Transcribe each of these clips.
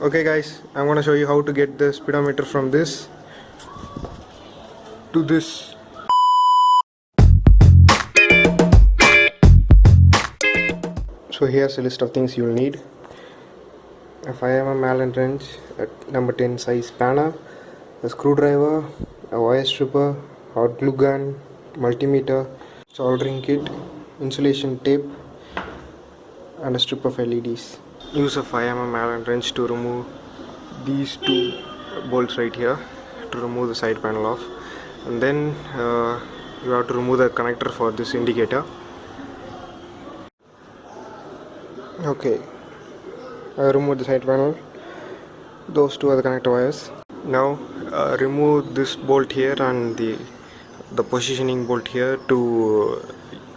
Okay guys, I'm gonna show you how to get the speedometer from this to this. So here's a list of things you'll need: a 5mm Allen wrench, a number 10 size spanner, a screwdriver, a wire stripper, hot glue gun, multimeter, soldering kit, insulation tape, and a strip of LEDs. Use a 5mm Allen wrench to remove these two bolts right here, to remove the side panel off, and then you have to remove the connector for this indicator. Okay, I removed the side panel. Those two are the connector wires. Now remove this bolt here and the positioning bolt here to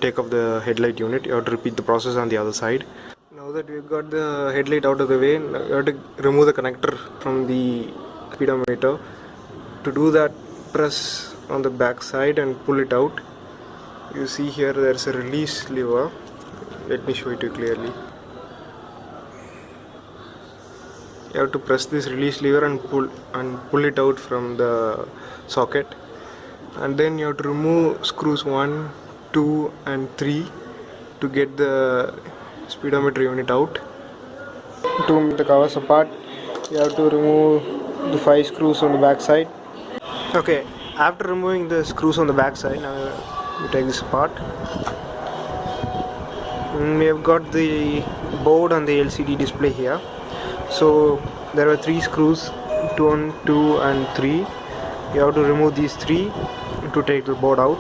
take off the headlight unit. You have to repeat the process on the other side. Now that we've got the headlight out of the way, you have to remove the connector from the speedometer. To do that, press on the back side and pull it out. You see here there's a release lever. Let me show it to you clearly. You have to press this release lever and pull it out from the socket, and then you have to remove screws 1, 2 and 3 to get the speedometer unit out. To make the covers apart, you have to remove the 5 screws on the back side. Okay, after removing the screws on the back side, now you take this apart. We have got the board and the LCD display here. So there are 3 screws, 1, 2 and 3. You have to remove these 3 to take the board out.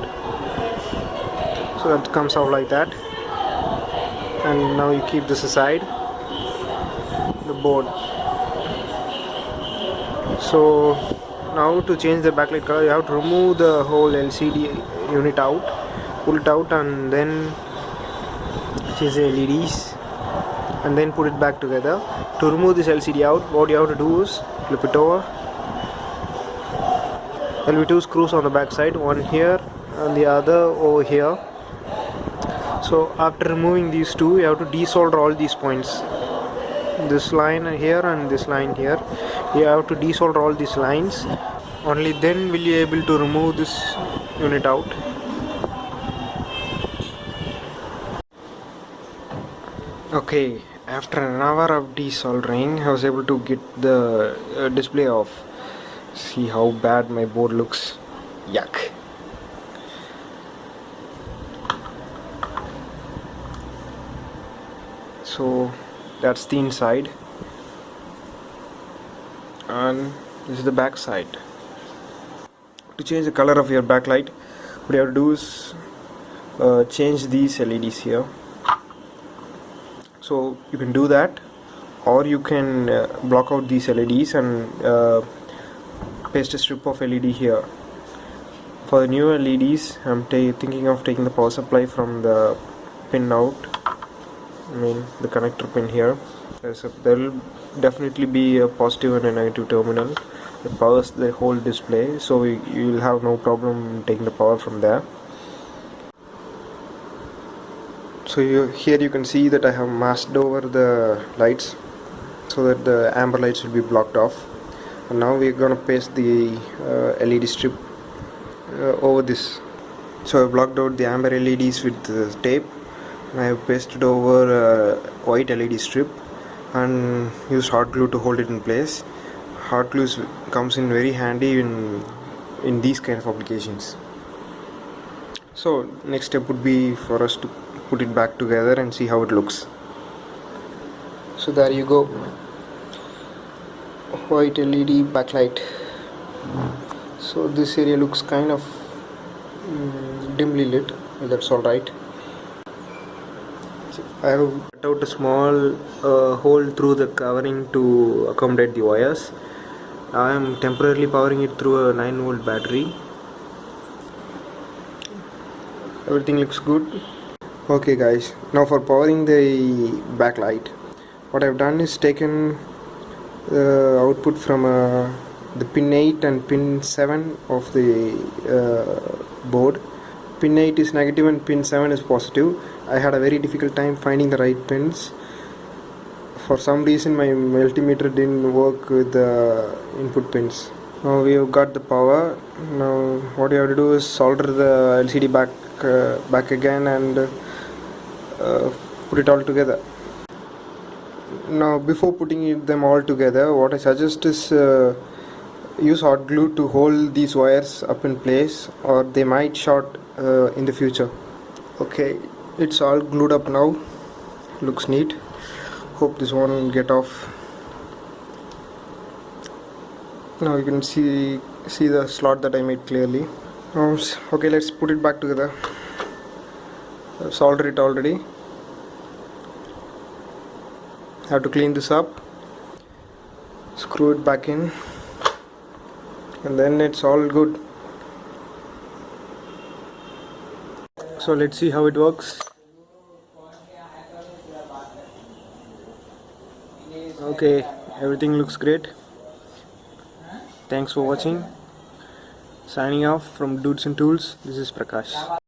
So that comes out like that. And now you keep this aside, the board. So now to change the backlight color, you have to remove the whole LCD unit out, pull it out, and then change the LEDs, and then put it back together. To remove this LCD out, what you have to do is flip it over. There will be 2 screws on the back side, one here and the other over here. So after removing these 2, you have to desolder all these points. This line here and this line here. You have to desolder all these lines. Only then will you be able to remove this unit out. Okay, after an hour of desoldering, I was able to get the display off. See how bad my board looks. Yuck. So that's the inside, and this is the back side. To change the color of your backlight, what you have to do is change these LEDs here. So you can do that, or you can block out these LEDs and paste a strip of LED here. For the new LEDs, I'm thinking of taking the power supply from the pin out. The connector pin here. There will definitely be a positive and a negative terminal that powers the whole display, so you will have no problem taking the power from there. So here you can see that I have masked over the lights so that the amber lights will be blocked off. And now we are going to paste the LED strip over this. So I blocked out the amber LEDs with the tape. I have pasted over a white LED strip and used hot glue to hold it in place. Hot glue comes in very handy in these kind of applications. So next step would be for us to put it back together and see how it looks. So there you go, white LED backlight. So this area looks kind of dimly lit, that's alright. I have cut out a small hole through the covering to accommodate the wires. I am temporarily powering it through a 9-volt battery. Everything looks good. Okay guys, now for powering the backlight, what I have done is taken the output from the pin 8 and pin 7 of the board. Pin 8 is negative and pin 7 is positive. I had a very difficult time finding the right pins For some reason my multimeter didn't work with the input pins. Now we have got the power. Now what you have to do is solder the LCD back again and put it all together. Now before putting them all together, what I suggest is use hot glue to hold these wires up in place, or they might short in the future. Okay, it's all glued up now. Looks neat. Hope this won't get off. Now you can see the slot that I made clearly. Okay, let's put it back together. I've soldered it already. Have to clean this up, screw it back in, and then it's all good. So let's see how it works. Okay, everything looks great. Thanks for watching. Signing off from Dudes and Tools. This is Prakash.